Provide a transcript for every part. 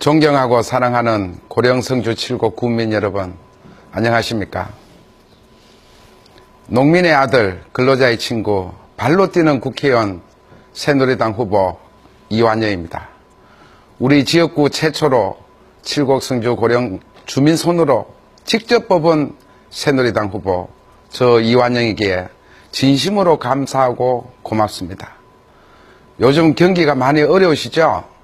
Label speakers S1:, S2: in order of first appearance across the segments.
S1: 존경하고 사랑하는 고령성주 7구 국민 여러분, 안녕하십니까? 농민의 아들, 근로자의 친구, 발로 뛰는 국회의원 새누리당 후보 이완영입니다. 우리 지역구 최초로 칠곡성주 고령 주민 손으로 직접 뽑은 새누리당 후보 저 이완영에게 진심으로 감사하고 고맙습니다. 요즘 경기가 많이 어려우시죠?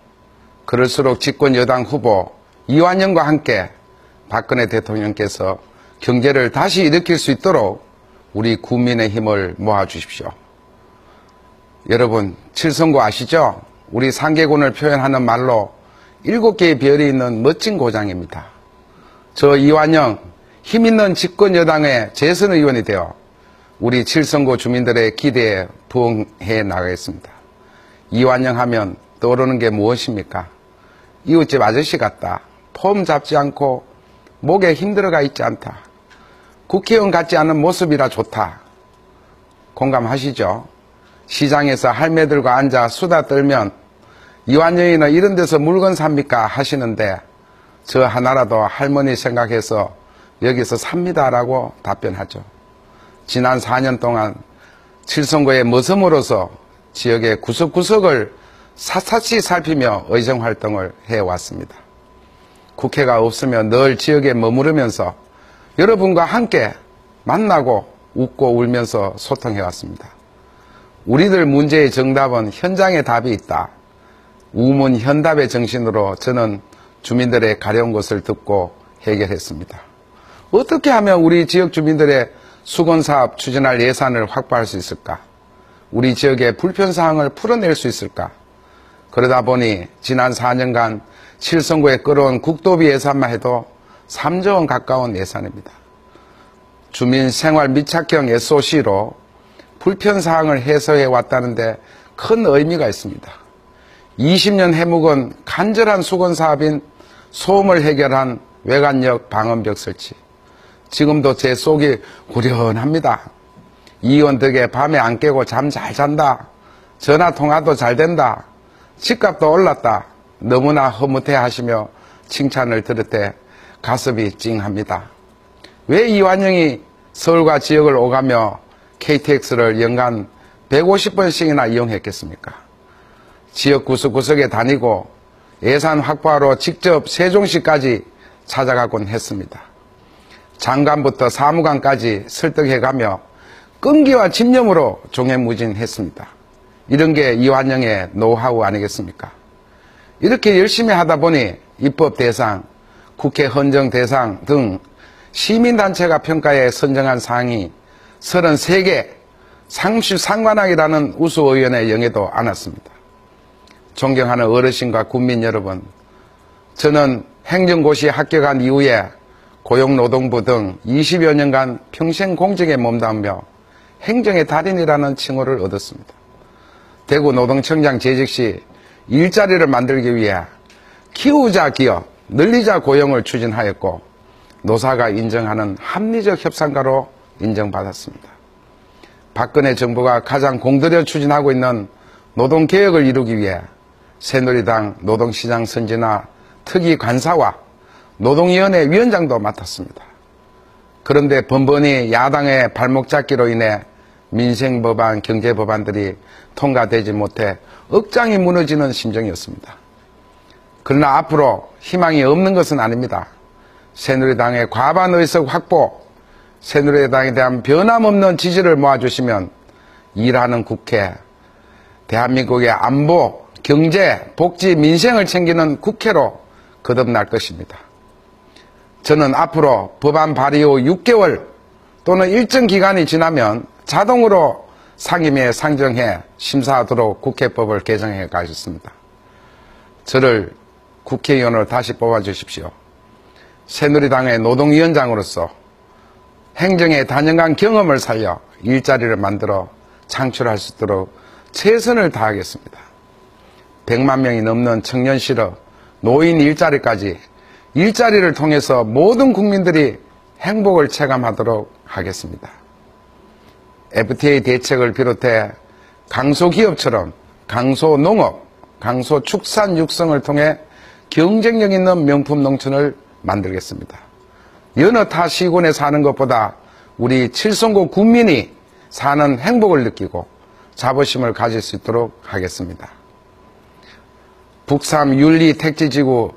S1: 그럴수록 집권 여당 후보 이완영과 함께 박근혜 대통령께서 경제를 다시 일으킬 수 있도록 우리 국민의 힘을 모아주십시오. 여러분, 칠성고 아시죠? 우리 상계군을 표현하는 말로 7개의 별이 있는 멋진 고장입니다. 저 이완영, 힘있는 집권 여당의 재선 의원이 되어 우리 칠성고 주민들의 기대에 부응해 나가겠습니다. 이완영 하면 떠오르는 게 무엇입니까? 이웃집 아저씨 같다. 폼 잡지 않고 목에 힘들어가 있지 않다. 국회의원 같지 않은 모습이라 좋다. 공감하시죠? 시장에서 할매들과 앉아 수다 떨면 이완영이는 이런 데서 물건 삽니까? 하시는데 저 하나라도 할머니 생각해서 여기서 삽니다라고 답변하죠. 지난 4년 동안 칠성고의 머슴으로서 지역의 구석구석을 샅샅이 살피며 의정활동을 해왔습니다. 국회가 없으면 늘 지역에 머무르면서 여러분과 함께 만나고 웃고 울면서 소통해왔습니다. 우리들 문제의 정답은 현장에 답이 있다. 우문현답의 정신으로 저는 주민들의 가려운 것을 듣고 해결했습니다. 어떻게 하면 우리 지역 주민들의 수건사업 추진할 예산을 확보할 수 있을까? 우리 지역의 불편사항을 풀어낼 수 있을까? 그러다 보니 지난 4년간 칠성구에 끌어온 국도비 예산만 해도 3조 원 가까운 예산입니다. 주민 생활 밀착형 SOC로 불편사항을 해소해 왔다는데 큰 의미가 있습니다. 20년 해묵은 간절한 수건사업인 소음을 해결한 외관역 방음벽 설치. 지금도 제 속이 후련합니다. 이 의원 덕에 밤에 안 깨고 잠 잘 잔다. 전화통화도 잘 된다. 집값도 올랐다. 너무나 흐뭇해 하시며 칭찬을 들을 때 가슴이 찡합니다. 왜 이완영이 서울과 지역을 오가며 KTX를 연간 150번씩이나 이용했겠습니까? 지역 구석구석에 다니고 예산 확보하러 직접 세종시까지 찾아가곤 했습니다. 장관부터 사무관까지 설득해가며 끈기와 집념으로 종횡무진했습니다. 이런 게 이완영의 노하우 아니겠습니까? 이렇게 열심히 하다 보니 입법 대상, 국회 헌정 대상 등 시민단체가 평가에 선정한 사항이 33개, 상관왕이라는 우수의원의 영예도 안았습니다. 존경하는 어르신과 국민 여러분, 저는 행정고시에 합격한 이후에 고용노동부 등 20여 년간 평생 공직에 몸담으며 행정의 달인이라는 칭호를 얻었습니다. 대구 노동청장 재직 시 일자리를 만들기 위해 키우자 기업, 늘리자 고용을 추진하였고 노사가 인정하는 합리적 협상가로 인정받았습니다. 박근혜 정부가 가장 공들여 추진하고 있는 노동개혁을 이루기 위해 새누리당 노동시장 선진화 특위관사와 노동위원회 위원장도 맡았습니다. 그런데 번번이 야당의 발목 잡기로 인해 민생법안, 경제법안들이 통과되지 못해 억장이 무너지는 심정이었습니다. 그러나 앞으로 희망이 없는 것은 아닙니다. 새누리당의 과반 의석 확보, 새누리당에 대한 변함없는 지지를 모아주시면 일하는 국회, 대한민국의 안보, 경제, 복지, 민생을 챙기는 국회로 거듭날 것입니다. 저는 앞으로 법안 발의 후 6개월 또는 일정 기간이 지나면 자동으로 상임위에 상정해 심사하도록 국회법을 개정해 가겠습니다. 저를 국회의원으로 다시 뽑아주십시오. 새누리당의 노동위원장으로서 행정의 다년간 경험을 살려 일자리를 만들어 창출할 수 있도록 최선을 다하겠습니다. 100만 명이 넘는 청년 실업, 노인 일자리까지 일자리를 통해서 모든 국민들이 행복을 체감하도록 하겠습니다. FTA 대책을 비롯해 강소기업처럼 강소농업, 강소축산 육성을 통해 경쟁력 있는 명품 농촌을 만들겠습니다. 여느 타 시군에 사는 것보다 우리 칠성고 군민이 사는 행복을 느끼고 자부심을 가질 수 있도록 하겠습니다. 북삼 윤리 택지지구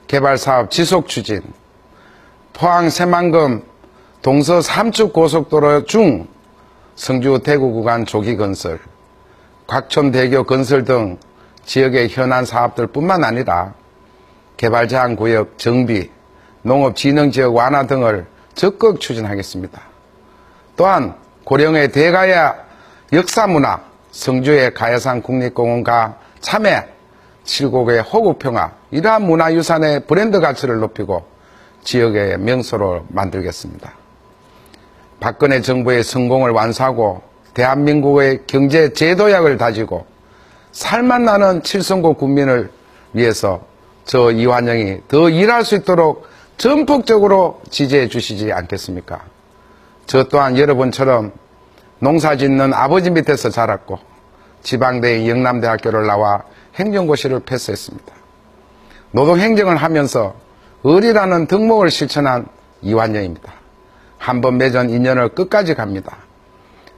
S1: 개발사업 지속 추진, 포항 새만금 동서 삼축 고속도로 중 성주 대구 구간 조기 건설, 곽천대교 건설 등 지역의 현안 사업들 뿐만 아니라 개발제한구역 정비, 농업진흥지역 완화 등을 적극 추진하겠습니다. 또한 고령의 대가야 역사문화, 성주의 가야산 국립공원과 참외, 칠곡의 호국평화, 이러한 문화유산의 브랜드 가치를 높이고 지역의 명소로 만들겠습니다. 박근혜 정부의 성공을 완수하고 대한민국의 경제 제도약을 다지고 살맛나는 칠성고 군민을 위해서 저 이완영이 더 일할 수 있도록 전폭적으로 지지해 주시지 않겠습니까? 저 또한 여러분처럼 농사짓는 아버지 밑에서 자랐고 지방대인 영남대학교를 나와 행정고시를 패스했습니다. 노동행정을 하면서 을이라는 덕목을 실천한 이완영입니다. 한번 맺은 인연을 끝까지 갑니다.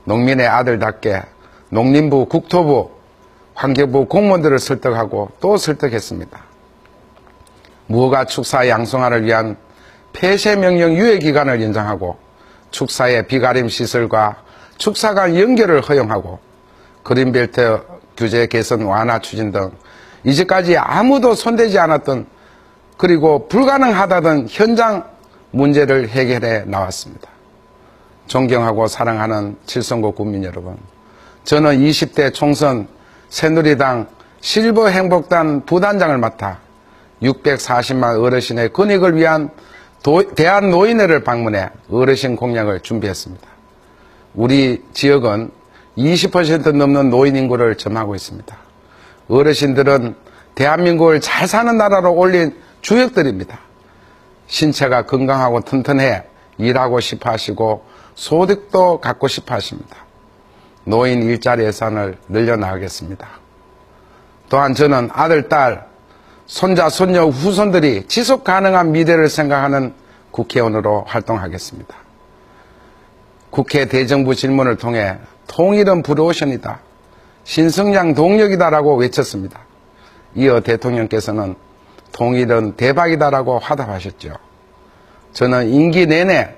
S1: 농민의 아들답게 농림부, 국토부, 환경부 공무원들을 설득하고 또 설득했습니다. 무허가 축사 양성화를 위한 폐쇄명령 유예기간을 연장하고 축사의 비가림 시설과 축사 간 연결을 허용하고 그린벨트 규제 개선 완화 추진 등 이제까지 아무도 손대지 않았던 그리고 불가능하다던 현장 문제를 해결해 나왔습니다. 존경하고 사랑하는 칠성고 국민 여러분, 저는 20대 총선 새누리당 실버행복단 부단장을 맡아 640만 어르신의 권익을 위한 대한노인회를 방문해 어르신 공약을 준비했습니다. 우리 지역은 20% 넘는 노인 인구를 점하고 있습니다. 어르신들은 대한민국을 잘 사는 나라로 올린 주역들입니다. 신체가 건강하고 튼튼해 일하고 싶어 하시고 소득도 갖고 싶어 하십니다. 노인 일자리 예산을 늘려나가겠습니다. 또한 저는 아들, 딸, 손자, 손녀, 후손들이 지속 가능한 미래를 생각하는 국회의원으로 활동하겠습니다. 국회 대정부 질문을 통해 통일은 브루오션이다, 신성장 동력이다라고 외쳤습니다. 이어 대통령께서는 통일은 대박이다라고 화답하셨죠. 저는 임기 내내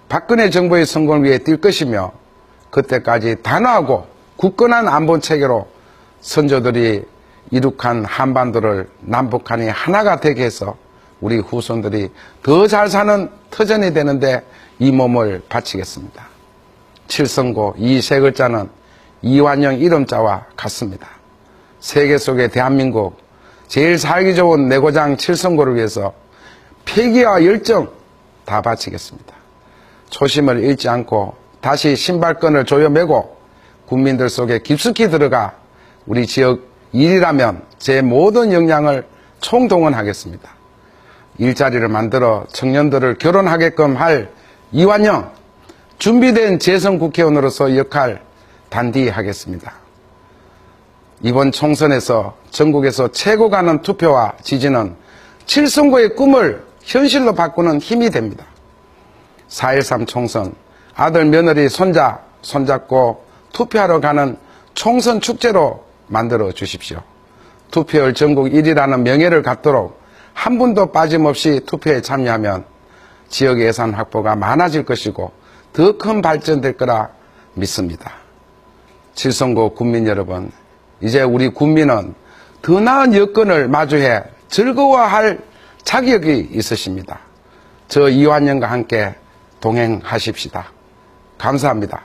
S1: 박근혜 정부의 성공을 위해 뛸 것이며 그때까지 단호하고 굳건한 안보체계로 선조들이 이룩한 한반도를 남북한이 하나가 되게 해서 우리 후손들이 더 잘 사는 터전이 되는데 이 몸을 바치겠습니다. 칠성고 이 세 글자는 이완영 이름자와 같습니다. 세계 속의 대한민국 제일 살기 좋은 내 고장 칠성고를 위해서 패기와 열정 다 바치겠습니다. 초심을 잃지 않고 다시 신발끈을 조여매고 국민들 속에 깊숙이 들어가 우리 지역 일이라면 제 모든 역량을 총동원하겠습니다. 일자리를 만들어 청년들을 결혼하게끔 할 이완영, 준비된 재선 국회의원으로서 역할 단디 하겠습니다. 이번 총선에서 전국에서 최고 가는 투표와 지지는 칠성고의 꿈을 현실로 바꾸는 힘이 됩니다. 4.13 총선, 아들, 며느리, 손자, 손잡고 투표하러 가는 총선 축제로 만들어 주십시오. 투표율 전국 1위라는 명예를 갖도록 한 분도 빠짐없이 투표에 참여하면 지역 예산 확보가 많아질 것이고 더 큰 발전될 거라 믿습니다. 칠성고 국민 여러분, 이제 우리 국민은 더 나은 여건을 마주해 즐거워할 자격이 있으십니다. 저 이완영과 함께 동행하십시다. 감사합니다.